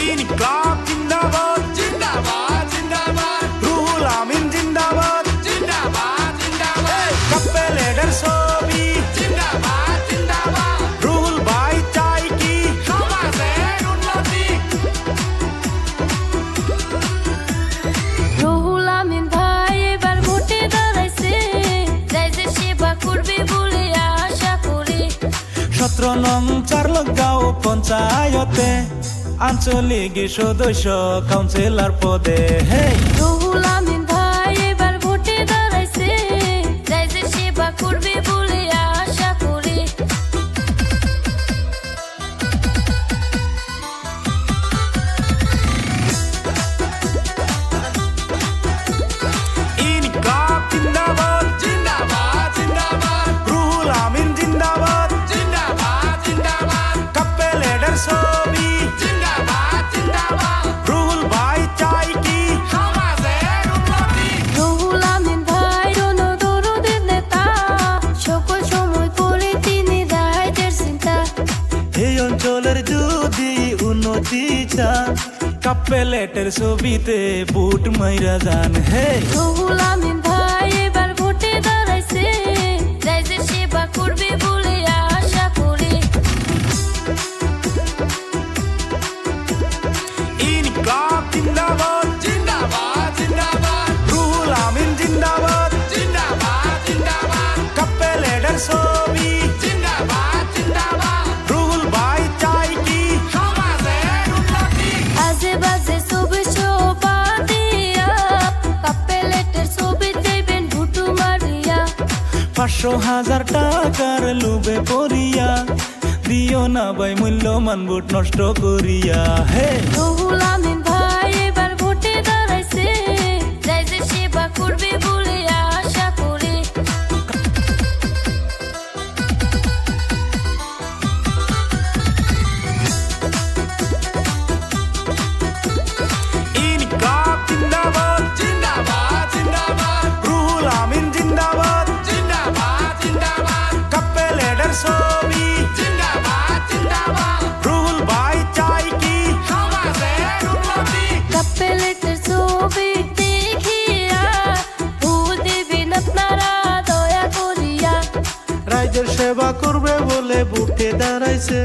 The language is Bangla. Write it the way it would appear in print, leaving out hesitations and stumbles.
ইনকিলাব জিন্দাবাদ জিন্দাবাদ জিন্দাবাদ রুহুল আমিন জিন্দাবাদ জিন্দাবাদ জিন্দাবাদ কাপ্পে লিডার ছবি জিন্দাবাদ জিন্দাবাদ রুহুল ভাই চাই কি সমাজের উন্নতি রুহুল আমিন ভাই এবার ভোটে দাঁড়াইছে যাই যে সেবা করবে বলে আশা করি 17 নং চারলগাঁও পঞ্চায়েতে আঞ্চলিক সদস্য কাউন্সিলর পদে হে রুহুল আমিন ভাই এবার ভোটে দাঁড়াইছে যাই যে সেবা করবে বলে আশা করি ইনকিলাব জিন্দাবাদ জিন্দাবাদ জিন্দাবাদ রুহুল আমিন জিন্দাবাদ জিন্দাবাদ জিন্দাবাদ কাপ্পে লিডার ছবি জিন্দাবাদ জিন্দাবাদ রুহুল ভাই চাই কি সমাজের উন্নতি রুহুল আমিন ভাই জনদরদের নেতা সকল সময় করে তিনি রাইতের চিন্তা এই অঞ্চলের যদি উন্নতি চান কাপ্পে লিডার ছবিতে বুট মাইরা যান হে রুহুল আমিন ভাই এবার ভোটে দাঁড়াইছে যাই যে সেবা করবে বলে আশা করি ইনকিলাব জিন্দাবাদ জিন্দাবাদ জিন্দাবাদ রুহুল আমিন জিন্দাবাদ জিন্দাবাদ জিন্দাবাদ কাপ্পে লিডার ছবি জিন্দাবাদ জিন্দাবাদ রুহুল ভাই চাই কি সমাজের উন্নতি আজে বাজে ছবি শোভা দিয়া কাপেলেটের ছবি দেবেন ভুটু মারিয়া 500,000 টাকার লোভে পড়িয়া দিও না ভাই মূল্যমান ভোট নষ্ট করিয়া হে রুহুল আমিন ভাই এবার ভোটে দাঁড়াইছে যাই যে সেবা করবে বলে আশা করি ইনকিলাব জিন্দাবাদ জিন্দাবাদ জিন্দাবাদ রুহুল আমিন জিন্দাবাদ জিন্দাবাদ জিন্দাবাদ কাপ্পে লিডার ছবি জিন্দাবাদ জিন্দাবাদ রুহুল ভাই চাই কি সমাজের উন্নতি কাপেলেটের ছবি দেখিয়া ভুল দেবেন আপনারা দয়া করিয়া রাজ্যের সেবা করবে বলে বুকে দাঁড়াইছে